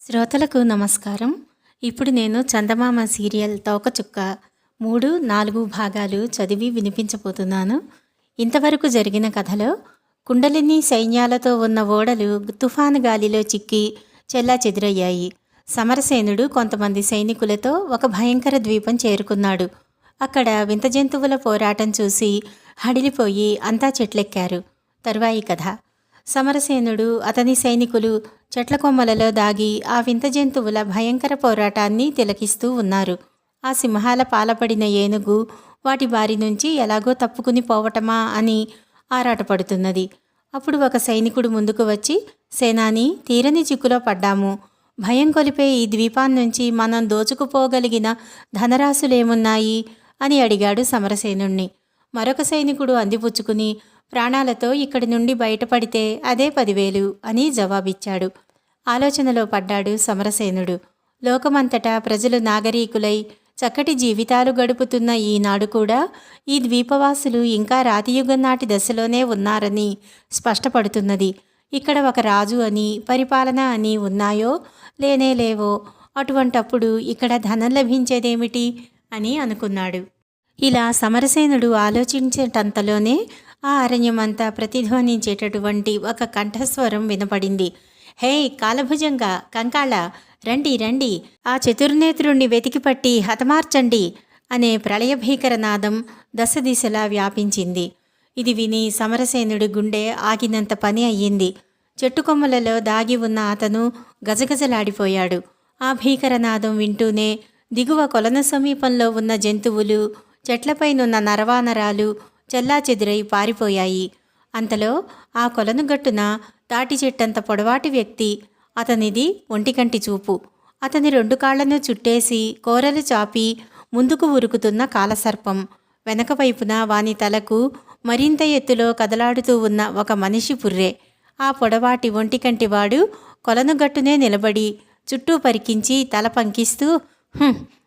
శ్రోతలకు నమస్కారం. ఇప్పుడు నేను చందమామ సీరియల్ తోకచుక్క 3, 4 భాగాలు చదివి వినిపించబోతున్నాను. ఇంతవరకు జరిగిన కథలో కుండలిని సైన్యాలతో ఉన్న ఓడలు తుఫాను గాలిలో చిక్కి చెల్లాచెదురయ్యాయి. సమరసేనుడు కొంతమంది సైనికులతో ఒక భయంకర ద్వీపం చేరుకున్నాడు. అక్కడ వింత జంతువుల పోరాటం చూసి హడిలిపోయి అంతా చెట్లెక్కారు. తరువాయి కథ. సమరసేనుడు అతని సైనికులు చెట్ల కొమ్మలలో దాగి ఆ వింత జంతువుల భయంకర పోరాటాన్ని తిలకిస్తూ ఉన్నారు. ఆ సింహాల పాలపడిన ఏనుగు వాటి బారి నుంచి ఎలాగో తప్పుకుని పోవటమా అని ఆరాటపడుతున్నది. అప్పుడు ఒక సైనికుడు ముందుకు వచ్చి, సేనాని, తీరని చిక్కులో పడ్డాము. భయం కొలిపే ఈ ద్వీపాన్నించి మనం దోచుకుపోగలిగిన ధనరాశులేమున్నాయి అని అడిగాడు సమరసేనుణ్ణి. మరొక సైనికుడు అందిపుచ్చుకుని, ప్రాణాలతో ఇక్కడి నుండి బయటపడితే అదే 10,000 అని జవాబిచ్చాడు. ఆలోచనలో పడ్డాడు సమరసేనుడు. లోకమంతటా ప్రజలు నాగరీకులై చక్కటి జీవితాలు గడుపుతున్న ఈనాడు కూడా ఈ ద్వీపవాసులు ఇంకా రాతియుగం నాటి దశలోనే ఉన్నారని స్పష్టపడుతున్నది. ఇక్కడ ఒక రాజు అని, పరిపాలన అని ఉన్నాయో లేనేలేవో. అటువంటప్పుడు ఇక్కడ ధనం లభించేదేమిటి అని అనుకున్నాడు. ఇలా సమరసేనుడు ఆలోచించేటంతలోనే ఆ అరణ్యమంతా ప్రతిధ్వనించేటటువంటి ఒక కంఠస్వరం వినపడింది. హే కాలభుజంగా, కంకాళ, రండి రండి, ఆ చతుర్నేత్రుణ్ణి వెతికిపట్టి హతమార్చండి అనే ప్రళయభీకరనాదం దశదిశలా వ్యాపించింది. ఇది విని సమరసేనుడి గుండె ఆగినంత పని అయ్యింది. చెట్టుకొమ్మలలో దాగి ఉన్న అతను గజగజలాడిపోయాడు. ఆ భీకరనాదం వింటూనే దిగువ కొలను సమీపంలో ఉన్న జంతువులు, చెట్లపైనున్న నరవానరాలు చెల్లాచెదురై పారిపోయాయి. అంతలో ఆ కొలను గట్టున తాటి చెట్టంత పొడవాటి వ్యక్తి, అతనిది ఒంటికంటి చూపు. అతని 2 కాళ్లను చుట్టేసి కోరలు చాపి ముందుకు ఉరుకుతున్న కాలసర్పం. వెనక వైపున వాని తలకు మరింత ఎత్తులో కదలాడుతూ ఉన్న ఒక మనిషి పుర్రె. ఆ పొడవాటి ఒంటికంటివాడు కొలను గట్టునే నిలబడి చుట్టూ పరికించి తల పంకిస్తూ,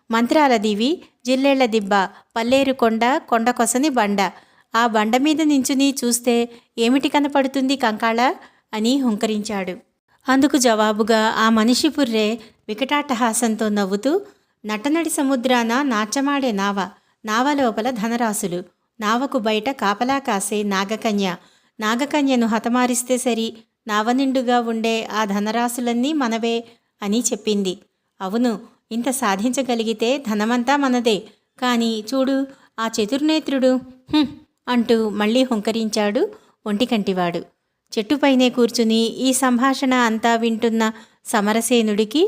మంత్రాల దివి, జిల్లేళ్ల దిబ్బ, పల్లేరు కొండ, కొండకొసని బండ, ఆ బండ మీద నించుని చూస్తే ఏమిటి కనపడుతుంది కంకాళ అని హుంకరించాడు. అందుకు జవాబుగా ఆ మనిషి పుర్రె వికటాట్టహాసంతో నవ్వుతూ, నటనడి సముద్రాన నాట్యమాడే నావ, నావ లోపల ధనరాశులు, నావకు బయట కాపలా కాసే నాగకన్య, నాగకన్యను హతమారిస్తే సరి, నావ నిండుగా ఉండే ఆ ధనరాశులన్నీ మనవే అని చెప్పింది. అవును, ఇంత సాధించగలిగితే ధనమంతా మనదే. కానీ చూడు, ఆ చతుర్నేత్రుడు అంటూ మళ్ళీ హుంకరించాడు ఒంటికంటివాడు. చెట్టుపైనే కూర్చుని ఈ సంభాషణ అంతా వింటున్న సమరసేనుడికి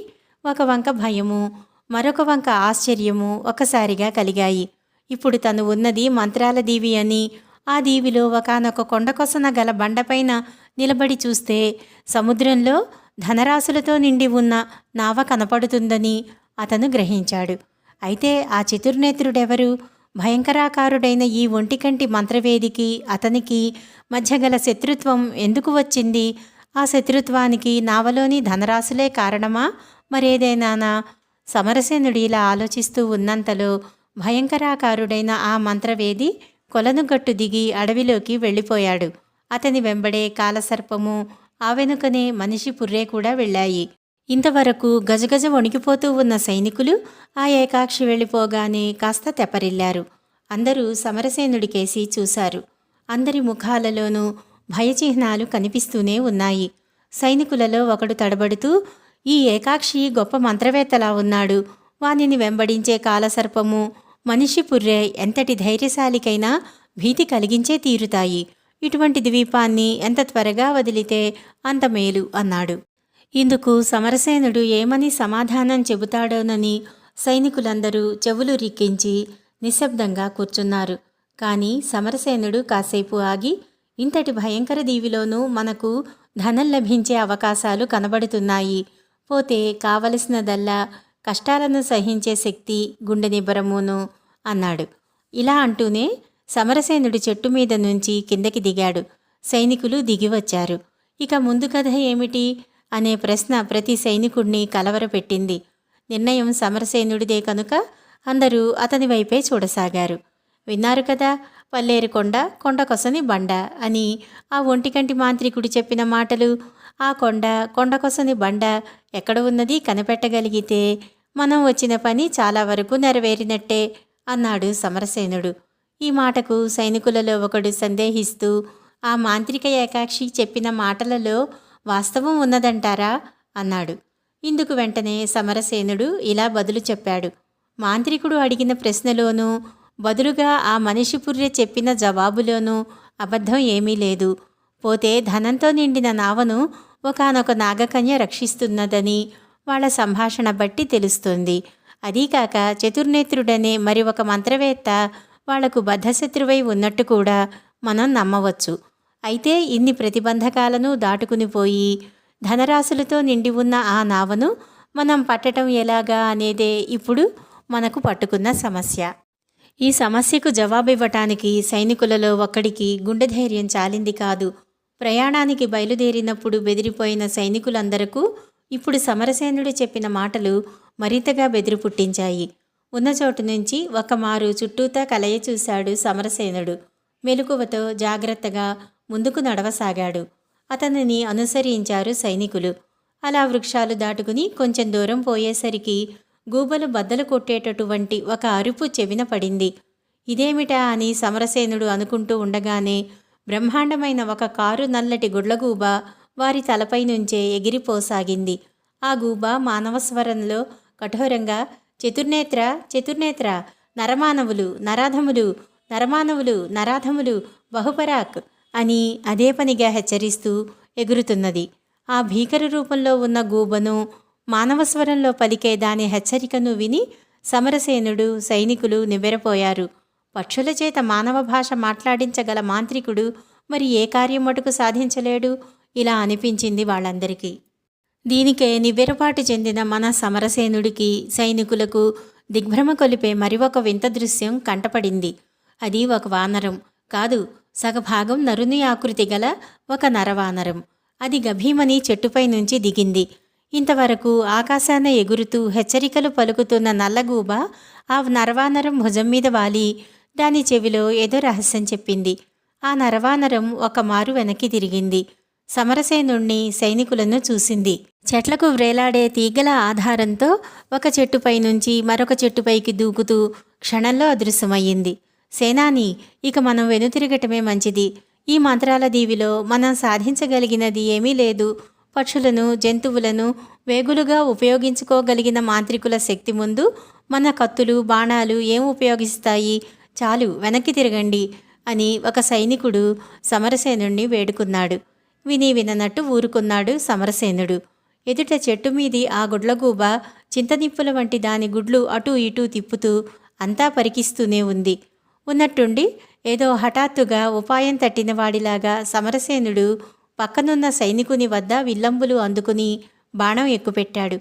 ఒక వంక భయము, మరొక వంక ఆశ్చర్యము ఒకసారిగా కలిగాయి. ఇప్పుడు తను ఉన్నది మంత్రాల దీవి అని, ఆ దీవిలో ఒకానొక కొండకొసన గల బండపైన నిలబడి చూస్తే సముద్రంలో ధనరాశులతో నిండి ఉన్న నావ కనపడుతుందని అతను గ్రహించాడు. అయితే ఆ చతుర్నేత్రుడెవరు? భయంకరాకారుడైన ఈ ఒంటికంటి మంత్రవేదికి అతనికి మధ్య గల శత్రుత్వం ఎందుకు వచ్చింది? ఆ శత్రుత్వానికి నావలోని ధనరాశులే కారణమా, మరేదైనానా? సమరసేనుడు ఇలా ఆలోచిస్తూ ఉన్నంతలో భయంకరాకారుడైన ఆ మంత్రవేది కొలనుగట్టు దిగి అడవిలోకి వెళ్ళిపోయాడు. అతని వెంబడే కాలసర్పము, ఆ వెనుకనే మనిషి పుర్రే కూడా వెళ్ళాయి. ఇంతవరకు గజగజ వణికిపోతూ ఉన్న సైనికులు ఆ ఏకాక్షి వెళ్ళిపోగానే కాస్త తెపరిల్లారు. అందరూ సమరసేనుడికేసి చూశారు. అందరి ముఖాలలోనూ భయచిహ్నాలు కనిపిస్తూనే ఉన్నాయి. సైనికులలో ఒకడు తడబడుతూ, ఈ ఏకాక్షి గొప్ప మంత్రవేత్తలా ఉన్నాడు. వానిని వెంబడించే కాలసర్పము, మనిషి పుర్రె ఎంతటి ధైర్యశాలికైనా భీతి కలిగించే తీరుతాయి. ఇటువంటి ద్వీపాన్ని ఎంత త్వరగా వదిలితే అంత మేలు అన్నాడు. ఇందుకు సమరసేనుడు ఏమని సమాధానం చెబుతాడోనని సైనికులందరూ చెవులు రిక్కించి నిశ్శబ్దంగా కూర్చున్నారు. కానీ సమరసేనుడు కాసేపు ఆగి, ఇంతటి భయంకర దీవిలోనూ మనకు ధనం లభించే అవకాశాలు కనబడుతున్నాయి. పోతే కావలసినదల్లా కష్టాలను సహించే శక్తి, గుండె నిబ్బరమును అన్నాడు. ఇలా అంటూనే సమరసేనుడి చెట్టు మీద నుంచి కిందకి దిగాడు. సైనికులు దిగివచ్చారు. ఇక ముందు కథ ఏమిటి అనే ప్రశ్న ప్రతి సైనికుడిని కలవరపెట్టింది. నిర్ణయం సమరసేనుడిదే కనుక అందరూ అతని వైపే చూడసాగారు. విన్నారు కదా, పల్లేరు కొండ, కొండకొసని బండ అని ఆ ఒంటికంటి మాంత్రికుడు చెప్పిన మాటలు. కొండకొసని బండ ఎక్కడ ఉన్నది కనిపెట్టగలిగితే మనం వచ్చిన పని చాలా వరకు నెరవేరినట్టే అన్నాడు సమరసేనుడు. ఈ మాటకు సైనికులలో ఒకడు సందేహిస్తూ, ఆ మాంత్రిక ఏకాక్షి చెప్పిన మాటలలో వాస్తవం ఉన్నదంటారా అన్నాడు. ఇందుకు వెంటనే సమరసేనుడు ఇలా బదులు చెప్పాడు. మాంత్రికుడు అడిగిన ప్రశ్నలోనూ బదులుగా ఆ మనిషి పుర్రె చెప్పిన జవాబులోనూ అబద్ధం ఏమీ లేదు. పోతే ధనంతో నిండిన నావను ఒకానొక నాగకన్య రక్షిస్తున్నదని వాళ్ళ సంభాషణ బట్టి తెలుస్తుంది. అదీకాక చతుర్నేత్రుడనే మరి ఒక మంత్రవేత్త వాళ్లకు బద్ధశత్రువై ఉన్నట్టు కూడా మనం నమ్మవచ్చు. అయితే ఇన్ని ప్రతిబంధకాలను దాటుకుని పోయి ధనరాశులతో నిండి ఉన్న ఆ నావను మనం పట్టడం ఎలాగా అనేదే ఇప్పుడు మనకు పట్టుకున్న సమస్య. ఈ సమస్యకు జవాబివ్వటానికి సైనికులలో ఒక్కడికి గుండె ధైర్యం చాలింది కాదు. ప్రయాణానికి బయలుదేరినప్పుడు బెదిరిపోయిన సైనికులందరకు ఇప్పుడు సమరసేనుడు చెప్పిన మాటలు మరింతగా బెదిరి పుట్టించాయి. ఉన్న చోటు నుంచి ఒకమారు చుట్టూతా కలయ చూశాడు సమరసేనుడు. మెలకువతో జాగ్రత్తగా ముందుకు నడవసాగాడు. అతనిని అనుసరించారు సైనికులు. అలా వృక్షాలు దాటుకుని కొంచెం దూరం పోయేసరికి గూబలు బద్దలు కొట్టేటటువంటి ఒక అరుపు చెవిన పడింది. ఇదేమిటా అని సమరసేనుడు అనుకుంటూ ఉండగానే బ్రహ్మాండమైన ఒక కారు నల్లటి గుడ్లగూబ వారి తలపై నుంచే ఎగిరిపోసాగింది. ఆ గూబ మానవస్వరంలో కఠోరంగా చతుర్నేత్ర చతుర్నేత్ర, నరమానవులు నరాధములు, నరమానవులు నరాధములు, బహుపరాక్ అని అదే పనిగా హెచ్చరిస్తూ ఎగురుతున్నది. ఆ భీకర రూపంలో ఉన్న గూబను మానవస్వరంలో పలికే దాని హెచ్చరికను విని సమరసేనుడు సైనికులు నివ్వెరపోయారు. పక్షుల చేత మానవ భాష మాట్లాడించగల మాంత్రికుడు మరి ఏ కార్యం మటుకు సాధించలేడు? ఇలా అనిపించింది వాళ్ళందరికీ. దీనికే నివ్వెరపాటు చెందిన మన సమరసేనుడికి సైనికులకు దిగ్భ్రమ కొలిపే మరి ఒక వింత దృశ్యం కంటపడింది. అది ఒక వానరం కాదు, సగభాగం నరుని ఆకృతి గల ఒక నరవానరం. అది గభీమని చెట్టుపై నుంచి దిగింది. ఇంతవరకు ఆకాశాన ఎగురుతూ హెచ్చరికలు పలుకుతున్న నల్లగూబ ఆ నరవానరం భుజం మీద వాలి దాని చెవిలో ఏదో రహస్యం చెప్పింది. ఆ నరవానరం ఒక మారు వెనక్కి తిరిగింది. సమరసేనుణ్ణి సైనికులను చూసింది. చెట్లకు వ్రేలాడే తీగల ఆధారంతో ఒక చెట్టుపై నుంచి మరొక చెట్టుపైకి దూకుతూ క్షణంలో అదృశ్యమయ్యింది. సేనాని, ఇక మనం వెనుతిరగటమే మంచిది. ఈ మంత్రాల దీవిలో మనం సాధించగలిగినది ఏమీ లేదు. పక్షులను జంతువులను వేగులుగా ఉపయోగించుకోగలిగిన మాంత్రికుల శక్తి ముందు మన కత్తులు బాణాలు ఏం ఉపయోగిస్తాయి? చాలు, వెనక్కి తిరగండి అని ఒక సైనికుడు సమరసేనుణ్ణి వేడుకున్నాడు. విని విననట్టు ఊరుకున్నాడు సమరసేనుడు. ఎదుట చెట్టు మీది ఆ గుడ్లగూబ చింతనిప్పుల వంటి దాని గుడ్లు అటూ ఇటూ తిప్పుతూ అంతా పరికిస్తూనే ఉంది. ఉన్నట్టుండి ఏదో హఠాత్తుగా ఉపాయం తట్టిన వాడిలాగా సమరసేనుడు పక్కనున్న సైనికుని వద్ద విల్లంబులు అందుకుని బాణం ఎక్కుపెట్టాడు.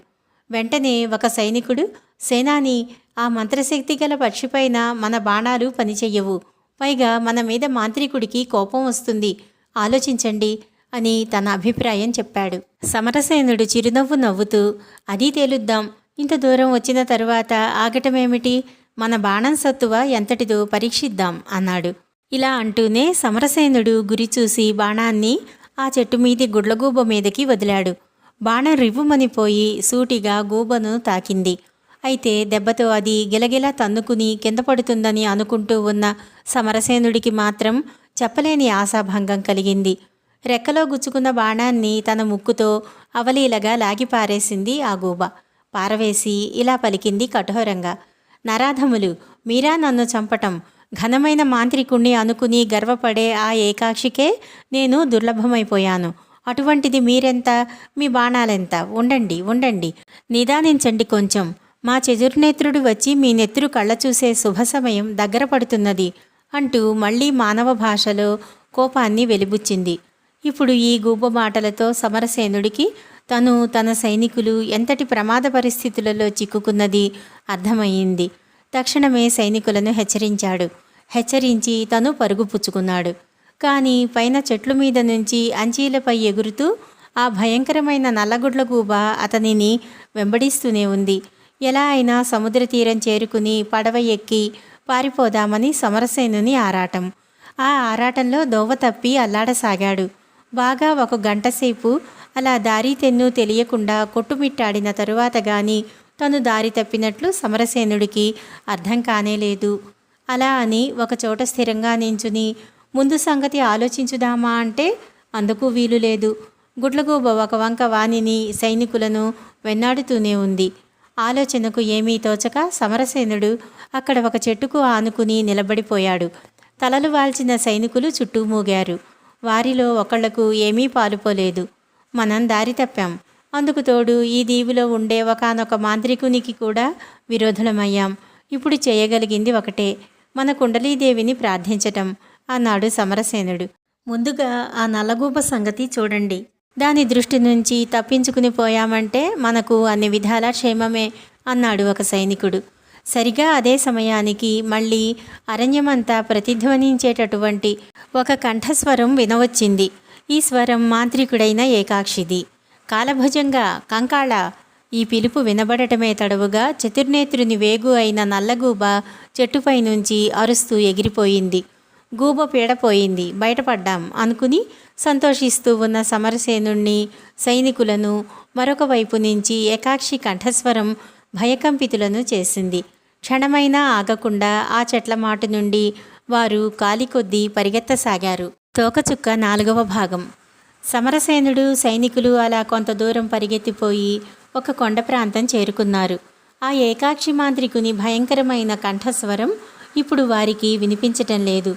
వెంటనే ఒక సైనికుడు, సేనాని, ఆ మంత్రశక్తి గల పక్షిపైన మన బాణాలు పనిచెయ్యవు. పైగా మన మీద మాంత్రికుడికి కోపం వస్తుంది. ఆలోచించండి అని తన అభిప్రాయం చెప్పాడు. సమరసేనుడు చిరునవ్వు నవ్వుతూ, అది తేలుద్దాం. ఇంత దూరం వచ్చిన తరువాత ఆగటమేమిటి? మన బాణం సత్తువ ఎంతటిదో పరీక్షిద్దాం అన్నాడు. ఇలా అంటూనే సమరసేనుడు గురి చూసి బాణాన్ని ఆ చెట్టు మీది గుడ్లగూబ మీదకి వదిలాడు. బాణం రివ్వుమనిపోయి సూటిగా గూబను తాకింది. అయితే దెబ్బతో అది గిలగిలా తన్నుకుని కింద పడుతుందని అనుకుంటూ ఉన్న సమరసేనుడికి మాత్రం చెప్పలేని ఆశాభంగం కలిగింది. రెక్కలో గుచ్చుకున్న బాణాన్ని తన ముక్కుతో అవలీలగా లాగిపారేసింది ఆ గూబ. పారవేసి ఇలా పలికింది కఠోరంగా, నరాధములు, మీరా నన్ను చంపటం? ఘనమైన మాంత్రికుణ్ణి అనుకుని గర్వపడే ఆ ఏకాక్షికే నేను దుర్లభమైపోయాను. అటువంటిది మీరెంత? మీ బాణాలెంత? ఉండండి ఉండండి, నిదానించండి కొంచెం. మా చతుర్నేత్రుడు వచ్చి మీ నెత్తురు కళ్ళ చూసే శుభ సమయం దగ్గర పడుతున్నది అంటూ మళ్ళీ మానవ భాషలో కోపాన్ని వెలిబుచ్చింది. ఇప్పుడు ఈ గూబ మాటలతో సమరసేనుడికి తను తన సైనికులు ఎంతటి ప్రమాద పరిస్థితులలో చిక్కుకున్నది అర్థమయ్యింది. తక్షణమే సైనికులను హెచ్చరించాడు. హెచ్చరించి తను పరుగు పుచ్చుకున్నాడు. కానీ పైన చెట్ల మీద నుంచి అంచీలపై ఎగురుతూ ఆ భయంకరమైన నల్లగుడ్లగూబ అతనిని వెంబడిస్తూనే ఉంది. ఎలా అయినా సముద్ర తీరం చేరుకుని పడవ ఎక్కి పారిపోదామని సమరసేనుని ఆరాటం. ఆ ఆరాటంలో దోవ తప్పి అల్లాడసాగాడు. బాగా 1 గంటసేపు అలా దారి తెన్ను తెలియకుండా కొట్టుమిట్టాడిన తరువాత గాని తను దారి తప్పినట్లు సమరసేనుడికి అర్థం కానేలేదు. అలా అని ఒకచోట స్థిరంగా నించుని ముందు సంగతి ఆలోచించుదామా అంటే అందుకు వీలు లేదు. గుడ్లగూబ ఒక వంక వానిని సైనికులను వెన్నాడుతూనే ఉంది. ఆలోచనకు ఏమీ తోచక సమరసేనుడు అక్కడ ఒక చెట్టుకు ఆనుకుని నిలబడిపోయాడు. తలలు వాల్చిన సైనికులు చుట్టూ మూగారు. వారిలో ఒకళ్లకు ఏమీ పాలుపోలేదు. మనం దారి తప్పాం. అందుకు తోడు ఈ దీవిలో ఉండే ఒకానొక మాంత్రికునికి కూడా విరోధులమయ్యాం. ఇప్పుడు చేయగలిగింది ఒకటే, మన కుండలీదేవిని ప్రార్థించటం అన్నాడు సమరసేనుడు. ముందుగా ఆ నల్లగూబ సంగతి చూడండి. దాని దృష్టి నుంచి తప్పించుకుని పోయామంటే మనకు అన్ని విధాలా క్షేమమే అన్నాడు ఒక సైనికుడు. సరిగా అదే సమయానికి మళ్ళీ అరణ్యమంతా ప్రతిధ్వనించేటటువంటి ఒక కంఠస్వరం వినవచ్చింది. ఈ స్వరం మాంత్రికుడైన ఏకాక్షిది. కాలభుజంగా, కంకాళ! ఈ పిలుపు వినబడటమే తడవుగా చతుర్నేత్రుని వేగు అయిన నల్లగూబ చెట్టుపై నుంచి అరుస్తూ ఎగిరిపోయింది. గూబ పీడపోయింది, బయటపడ్డాం అనుకుని సంతోషిస్తూ ఉన్న సమరసేనుణ్ణి, సైనికులను మరొక వైపు నుంచి ఏకాక్షి కంఠస్వరం భయకంపితులను చేసింది. క్షణమైనా ఆగకుండా ఆ చెట్ల మాటు నుండి వారు కాలికొద్దీ పరిగెత్తసాగారు. తోకచుక్క 4వ భాగం. సమరసేనుడు, సైనికులు అలా కొంత దూరం పరిగెత్తిపోయి ఒక కొండ ప్రాంతం చేరుకున్నారు. ఆ ఏకాక్షి మాంత్రికుని భయంకరమైన కంఠస్వరం ఇప్పుడు వారికి వినిపించటం లేదు.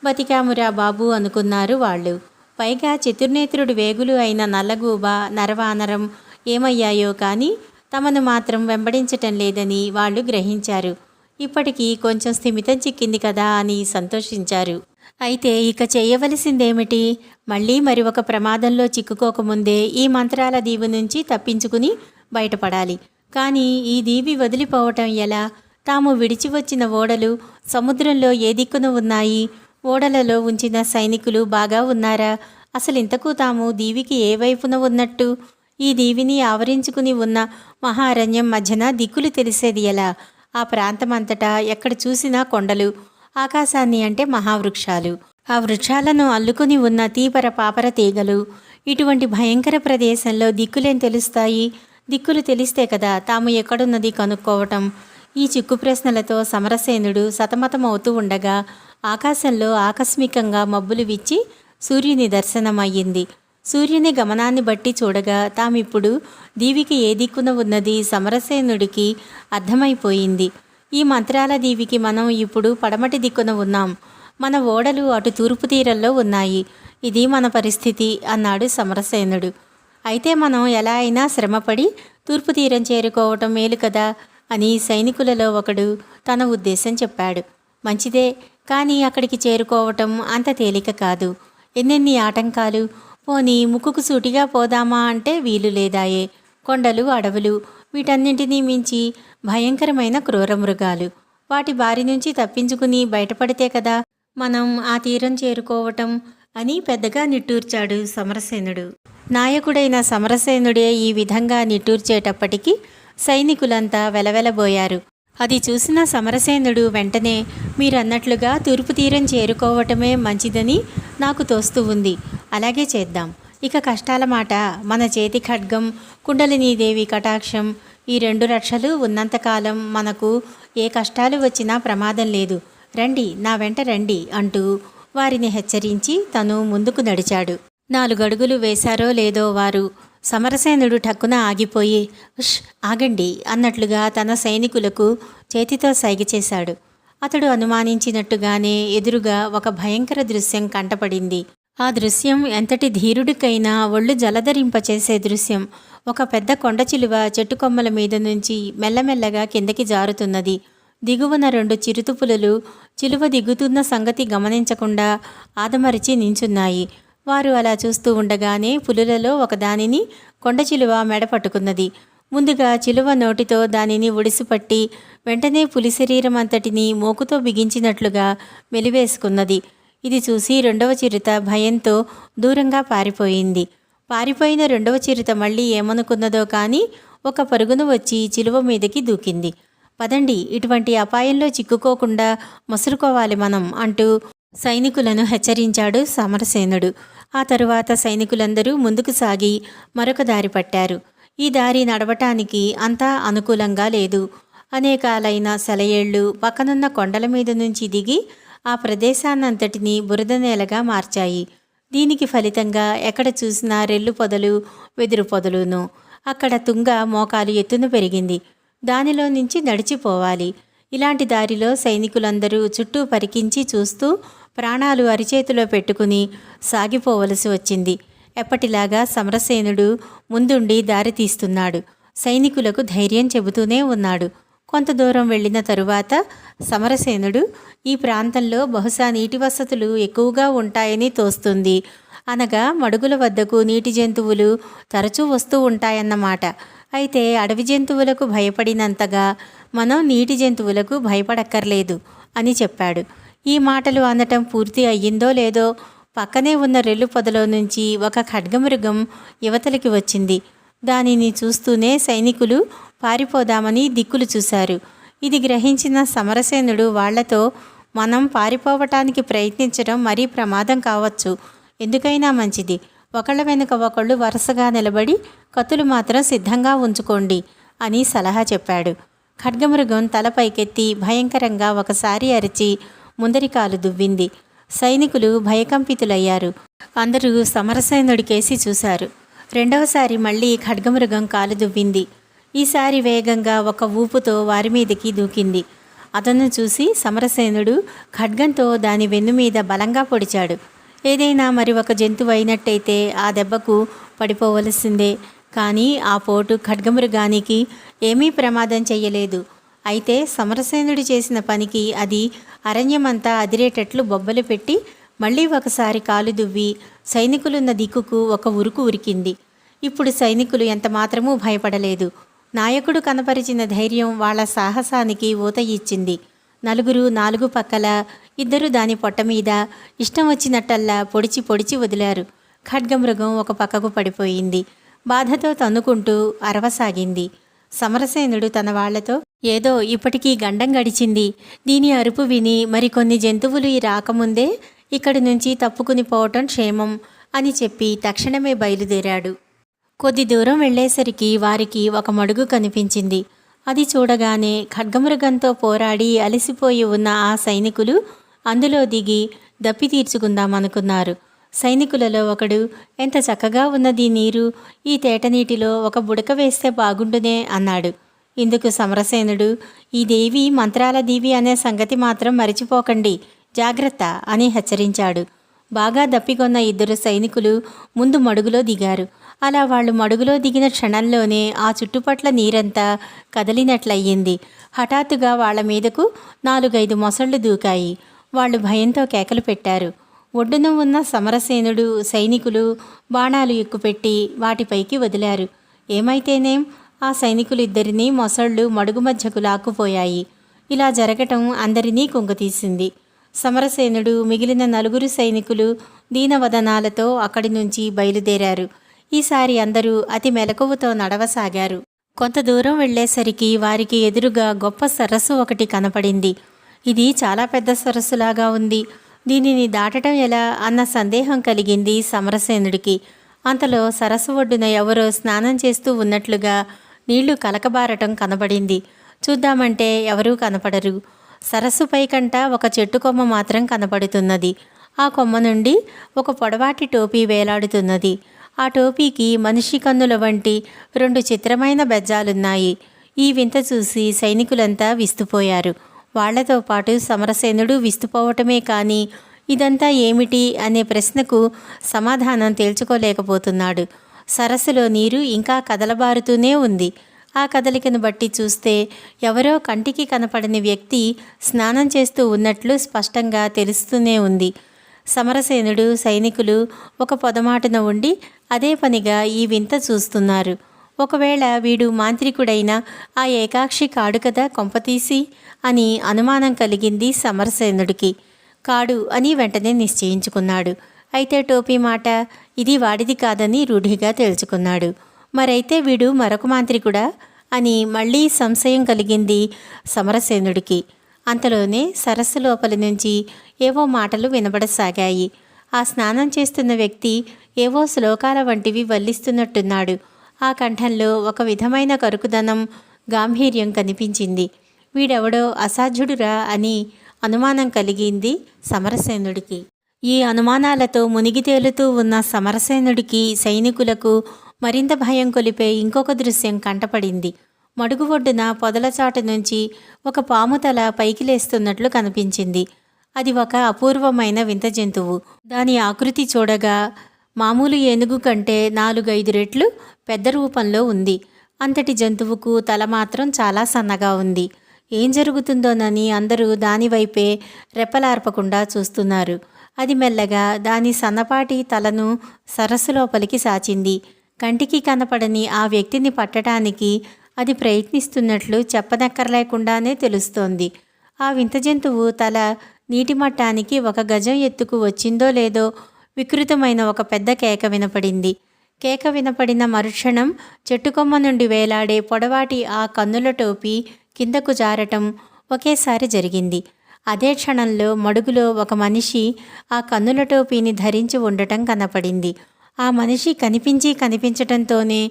బతికామురా బాబు అనుకున్నారు వాళ్ళు. పైగా చతుర్నేత్రుడి వేగులు అయిన నల్లగూబ, నరవానరం ఏమయ్యాయో కానీ తమను మాత్రం వెంబడించటం లేదని వాళ్ళు గ్రహించారు. ఇప్పటికీ కొంచెం స్థిమితం చిక్కింది కదా అని సంతోషించారు. అయితే ఇక చేయవలసిందేమిటి? మళ్ళీ మరి ఒక ప్రమాదంలో చిక్కుకోకముందే ఈ మంత్రాల దీవి నుంచి తప్పించుకుని బయటపడాలి. కానీ ఈ దీవి వదిలిపోవటం ఎలా? తాము విడిచి వచ్చిన ఓడలు సముద్రంలో ఏ దిక్కున ఉన్నాయి? ఓడలలో ఉంచిన సైనికులు బాగా ఉన్నారా? అసలింతకు తాము దీవికి ఏ వైపున ఉన్నట్టు? ఈ దీవిని ఆవరించుకుని ఉన్న మహారణ్యం మధ్యన దిక్కులు తెలిసేది ఎలా? ఆ ప్రాంతమంతటా ఎక్కడ చూసినా కొండలు, ఆకాశాన్ని అంటే మహావృక్షాలు, ఆ వృక్షాలను అల్లుకుని ఉన్న తీపర పాపర తీగలు. ఇటువంటి భయంకర ప్రదేశంలో దిక్కులేం తెలుస్తాయి? దిక్కులు తెలిస్తే కదా తాము ఎక్కడున్నది కనుక్కోవటం. ఈ చిక్కు ప్రశ్నలతో సమరసేనుడు సతమతమవుతూ ఉండగా ఆకాశంలో ఆకస్మికంగా మబ్బులు విచ్చి సూర్యుని దర్శనమయ్యింది. సూర్యుని గమనాన్ని బట్టి చూడగా తామిప్పుడు దీవికి ఏ దిక్కున ఉన్నది సమరసేనుడికి అర్థమైపోయింది. ఈ మంత్రాల దీవికి మనం ఇప్పుడు పడమటి దిక్కున ఉన్నాం. మన ఓడలు అటు తూర్పు తీరంలో ఉన్నాయి. ఇది మన పరిస్థితి అన్నాడు సమరసేనుడు. అయితే మనం ఎలా అయినా శ్రమపడి తూర్పు తీరం చేరుకోవటం మేలు కదా అని సైనికులలో ఒకడు తన ఉద్దేశం చెప్పాడు. మంచిదే, కానీ అక్కడికి చేరుకోవటం అంత తేలిక కాదు. ఎన్నెన్ని ఆటంకాలు. పోనీ ముక్కుకు సూటిగా పోదామా అంటే వీలు లేదాయే. కొండలు, అడవులు, వీటన్నింటినీ మించి భయంకరమైన క్రూర మృగాలు. వాటి బారి నుంచి తప్పించుకుని బయటపడితే కదా మనం ఆ తీరం చేరుకోవటం అని పెద్దగా నిట్టూర్చాడు సమరసేనుడు. నాయకుడైన సమరసేనుడే ఈ విధంగా నిట్టూర్చేటప్పటికీ సైనికులంతా వెలవెలబోయారు. అది చూసిన సమరసేనుడు వెంటనే మీరన్నట్లుగా తూర్పు తీరం చేరుకోవటమే మంచిదని నాకు తోస్తూ ఉంది. అలాగే చేద్దాం. ఇక కష్టాల మాట, మన చేతి ఖడ్గం, కుండలినీదేవి కటాక్షం, ఈ 2 రక్షలు ఉన్నంతకాలం మనకు ఏ కష్టాలు వచ్చినా ప్రమాదం లేదు. రండి, నా వెంట రండి అంటూ వారిని హెచ్చరించి తను ముందుకు నడిచాడు. 4 అడుగులు వేశారో లేదో వారు. సమరసేనుడు ఠక్కున ఆగిపోయి ఉష్ ఆగండి అన్నట్లుగా తన సైనికులకు చేతితో సైగ చేశాడు. అతడు అనుమానించినట్టుగానే ఎదురుగా ఒక భయంకర దృశ్యం కంటపడింది. ఆ దృశ్యం ఎంతటి ధీరుడికైనా ఒళ్ళు జలధరింపచేసే దృశ్యం. ఒక పెద్ద కొండ చిలువ చెట్టు కొమ్మల మీద నుంచి మెల్లమెల్లగా కిందకి జారుతున్నది. దిగువన 2 చిరుతుపులులు చిలువ దిగుతున్న సంగతి గమనించకుండా ఆదమరిచి నించున్నాయి. వారు అలా చూస్తూ ఉండగానే పులులలో ఒకదానిని కొండ చిలువ మెడ పట్టుకున్నది. ముందుగా చిలువ నోటితో దానిని ఒడిసిపట్టి వెంటనే పులి శరీరం అంతటిని మోకుతో బిగించినట్లుగా మెలివేసుకున్నది. ఇది చూసి 2వ చిరుత భయంతో దూరంగా పారిపోయింది. పారిపోయిన 2వ చిరుత మళ్ళీ ఏమనుకున్నదో కానీ ఒక పరుగును వచ్చి చిలువ మీదకి దూకింది. పదండి, ఇటువంటి అపాయంలో చిక్కుకోకుండా మసురుకోవాలి మనం అంటూ సైనికులను హెచ్చరించాడు సమరసేనుడు. ఆ తరువాత సైనికులందరూ ముందుకు సాగి మరొక దారి పట్టారు. ఈ దారి నడవటానికి అంతా అనుకూలంగా లేదు. అనేకాలైన సెలయేళ్లు పక్కనున్న కొండల మీద నుంచి దిగి ఆ ప్రదేశాన్నంతటినీ బురద నేలగా మార్చాయి. దీనికి ఫలితంగా ఎక్కడ చూసినా రెల్లు పొదలు, వెదురు పొదలును. అక్కడ తుంగ మోకాలు ఎత్తున పెరిగింది. దానిలో నుంచి నడిచిపోవాలి. ఇలాంటి దారిలో సైనికులందరూ చుట్టూ పరికించి చూస్తూ ప్రాణాలు అరిచేతిలో పెట్టుకుని సాగిపోవలసి వచ్చింది. ఎప్పటిలాగా సమరసేనుడు ముందుండి దారి తీస్తున్నాడు. సైనికులకు ధైర్యం చెబుతూనే ఉన్నాడు. కొంత దూరం వెళ్ళిన తరువాత సమరసేనుడు ఈ ప్రాంతంలో బహుశా నీటి వసతులు ఎక్కువగా ఉంటాయని తోస్తుంది. అనగా మడుగుల వద్దకు నీటి జంతువులు తరచూ వస్తూ ఉంటాయన్నమాట. అయితే అడవి జంతువులకు భయపడినంతగా మనం నీటి జంతువులకు భయపడక్కర్లేదు అని చెప్పాడు. ఈ మాటలు అనటం పూర్తి అయ్యిందో లేదో పక్కనే ఉన్న రెల్లు పొదలో నుంచి ఒక ఖడ్గమృగం యువతలకి వచ్చింది. దానిని చూస్తూనే సైనికులు పారిపోదామని దిక్కులు చూశారు. ఇది గ్రహించిన సమరసేనుడు వాళ్లతో, మనం పారిపోవటానికి ప్రయత్నించడం మరీ ప్రమాదం కావచ్చు. ఎందుకైనా మంచిది, ఒకళ్ళ వెనుక ఒకళ్ళు వరుసగా నిలబడి కత్తులు మాత్రం సిద్ధంగా ఉంచుకోండి అని సలహా చెప్పాడు. ఖడ్గమృగం తల పైకెత్తి భయంకరంగా ఒకసారి అరిచి ముందరి కాలు దువ్వింది. సైనికులు భయకంపితులయ్యారు. అందరూ సమరసేనుడికేసి చూశారు. రెండవసారి మళ్ళీ ఖడ్గమృగం కాలు దువ్వింది. ఈసారి వేగంగా ఒక ఊపుతో వారి మీదకి దూకింది. అతను చూసి సమరసేనుడు ఖడ్గంతో దాని వెన్ను మీద బలంగా పొడిచాడు. ఏదైనా మరి ఒక జంతువు అయినట్టయితే ఆ దెబ్బకు పడిపోవలసిందే. కానీ ఆ పోటు ఖడ్గమృగానికి ఏమీ ప్రమాదం చెయ్యలేదు. అయితే సమరసేనుడు చేసిన పనికి అది అరణ్యమంతా అదిరేటట్లు బొబ్బలు పెట్టి మళ్ళీ ఒకసారి కాలు దువ్వి సైనికులున్న దిక్కుకు ఒక ఉరుకు ఉరికింది. ఇప్పుడు సైనికులు ఎంతమాత్రమూ భయపడలేదు. నాయకుడు కనపరిచిన ధైర్యం వాళ్ల సాహసానికి ఊత ఇచ్చింది. నలుగురు నాలుగు పక్కల, ఇద్దరు దాని పొట్ట మీద ఇష్టం వచ్చినట్టల్లా పొడిచి పొడిచి వదిలారు. ఖడ్గమృగం ఒక పక్కకు పడిపోయింది. బాధతో తన్నుకుంటూ అరవసాగింది. సమరసేనుడు తన వాళ్లతో, ఏదో ఇప్పటికీ గండం గడిచింది. దీని అరుపు విని మరికొన్ని జంతువులు ఈ రాకముందే ఇక్కడి నుంచి తప్పుకుని పోవటం క్షేమం అని చెప్పి తక్షణమే బయలుదేరాడు. కొద్ది దూరం వెళ్లేసరికి వారికి ఒక మడుగు కనిపించింది. అది చూడగానే ఖడ్గమృగంతో పోరాడి అలసిపోయి ఉన్న ఆ సైనికులు అందులో దిగి దప్పి తీర్చుకుందామనుకున్నారు. సైనికులలో ఒకడు, ఎంత చక్కగా ఉన్నది నీరు, ఈ తేటనీటిలో ఒక బుడక వేస్తే బాగుండునే అన్నాడు. ఇందుకు సమరసేనుడు, ఈ దేవి మంత్రాల దీవి అనే సంగతి మాత్రం మరిచిపోకండి, జాగ్రత్త అని హెచ్చరించాడు. బాగా దప్పికొన్న ఇద్దరు సైనికులు ముందు మడుగులో దిగారు. అలా వాళ్ళు మడుగులో దిగిన క్షణంలోనే ఆ చుట్టుపట్ల నీరంతా కదిలినట్లయింది. హఠాత్తుగా వాళ్ల మీదకు 4-5 మొసళ్ళు దూకాయి. వాళ్ళు భయంతో కేకలు పెట్టారు. ఒడ్డున ఉన్న సమరసేనుడు సైనికులు బాణాలు ఎక్కుపెట్టి వాటిపైకి వదిలారు. ఏమైతేనేం, ఆ సైనికులిద్దరినీ మొసళ్ళు మడుగు మధ్యకు లాక్కుపోయాయి. ఇలా జరగటం అందరినీ కుంగతీసింది. సమరసేనుడు మిగిలిన 4 సైనికులు దీనవదనాలతో అక్కడి నుంచి బయలుదేరారు. ఈసారి అందరూ అతి మెలకువతో నడవసాగారు. కొంత దూరం వెళ్లేసరికి వారికి ఎదురుగా గొప్ప సరస్సు ఒకటి కనపడింది. ఇది చాలా పెద్ద సరస్సులాగా ఉంది. దీనిని దాటడం ఎలా అన్న సందేహం కలిగింది సమరసేనుడికి. అంతలో సరస్సు ఒడ్డున ఎవరో స్నానం చేస్తూ ఉన్నట్లుగా నీళ్లు కలకబారటం కనబడింది. చూద్దామంటే ఎవరూ కనపడరు. సరస్సుపై కంట ఒక చెట్టు కొమ్మ మాత్రం కనపడుతున్నది. ఆ కొమ్మ నుండి ఒక పొడవాటి టోపీ వేలాడుతున్నది. ఆ టోపీకి మనిషి కన్నుల వంటి 2 చిత్రమైన బెజ్జాలున్నాయి. ఈ వింత చూసి సైనికులంతా విస్తుపోయారు. వాళ్లతో పాటు సమరసేనుడు విస్తుపోవటమే కానీ ఇదంతా ఏమిటి అనే ప్రశ్నకు సమాధానం తేల్చుకోలేకపోతున్నాడు. సరస్సులో నీరు ఇంకా కదలబారుతూనే ఉంది. ఆ కదలికను బట్టి చూస్తే ఎవరో కంటికి కనపడని వ్యక్తి స్నానం చేస్తూ ఉన్నట్లు స్పష్టంగా తెలుస్తూనే ఉంది. సమరసేనుడు సైనికులు ఒక పొదమాటున ఉండి అదే పనిగా ఈ వింత చూస్తున్నారు. ఒకవేళ వీడు మాంత్రికుడైన ఆ ఏకాక్షి కాడు కదా కొంపతీసి అని అనుమానం కలిగింది సమరసేనుడికి. కాడు అని వెంటనే నిశ్చయించుకున్నాడు. అయితే టోపీ మాట ఇది వాడిది కాదని రూఢిగా తేల్చుకున్నాడు. మరైతే వీడు మరొక మాంత్రికుడా అని మళ్ళీ సంశయం కలిగింది సమరసేనుడికి. అంతలోనే సరస్సు లోపలి నుంచి ఏవో మాటలు వినబడసాగాయి. ఆ స్నానం చేస్తున్న వ్యక్తి ఏవో శ్లోకాల వంటివి వల్లిస్తున్నట్టున్నాడు. ఆ కంఠంలో ఒక విధమైన కరుకుదనం, గాంభీర్యం కనిపించింది. వీడెవడో అసాధ్యుడురా అని అనుమానం కలిగింది సమరసేనుడికి. ఈ అనుమానాలతో మునిగి తేలుతూ ఉన్న సమరసేనుడికి, సైనికులకు మరింత భయం కొలిపే ఇంకొక దృశ్యం కంటపడింది. మడుగు ఒడ్డున పొదలచాటు నుంచి ఒక పాము తల పైకి లేస్తున్నట్లు కనిపించింది. అది ఒక అపూర్వమైన వింత జంతువు. దాని ఆకృతి చూడగా మామూలు ఏనుగు కంటే 4-5 రెట్లు పెద్ద రూపంలో ఉంది. అంతటి జంతువుకు తల మాత్రం చాలా సన్నగా ఉంది. ఏం జరుగుతుందోనని అందరూ దానివైపే రెప్పలార్పకుండా చూస్తున్నారు. అది మెల్లగా దాని సన్నపాటి తలను సరస్సు లోపలికి సాచింది. కంటికి కనపడని ఆ వ్యక్తిని పట్టడానికి అది ప్రయత్నిస్తున్నట్లు చెప్పనక్కర్లేకుండానే తెలుస్తోంది. ఆ వింత జంతువు తల నీటి మట్టానికి 1 గజం ఎత్తుకు వచ్చిందో లేదో వికృతమైన ఒక పెద్ద కేక వినపడింది. కేక వినపడిన మరుక్షణం చెట్టుకొమ్మ నుండి వేలాడే పొడవాటి ఆ కన్నుల టోపీ కిందకు జారటం ఒకేసారి జరిగింది. అదే క్షణంలో మడుగులో ఒక మనిషి ఆ కన్నుల టోపీని ధరించి ఉండటం కనపడింది. ఆ మనిషి కనిపించటంతోనే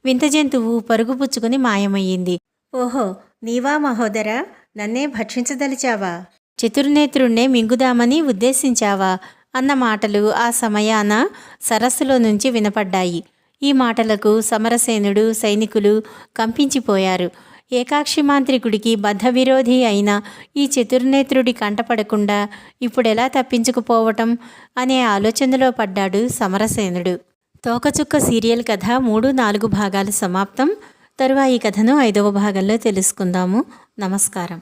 వింత జంతువు పరుగుపుచ్చుకుని మాయమయ్యింది. ఓహో, నీవా మహోదరా, నన్నే భక్షించదలిచావా? చతుర్నేత్రుణ్ణే మింగుదామని ఉద్దేశించావా? అన్న మాటలు ఆ సమయాన సరస్సులో నుంచి వినపడ్డాయి. ఈ మాటలకు సమరసేనుడు, సైనికులు కంపించిపోయారు. ఏకాక్షి మాంత్రికుడికి బద్ధవిరోధి అయిన ఈ చతుర్నేత్రుడి కంటపడకుండా ఇప్పుడెలా తప్పించుకుపోవటం అనే ఆలోచనలో పడ్డాడు సమరసేనుడు. తోకచుక్క సీరియల్ కథ 3-4 భాగాలు సమాప్తం. తరువాయి కథను 5వ భాగంలో తెలుసుకుందాము. నమస్కారం.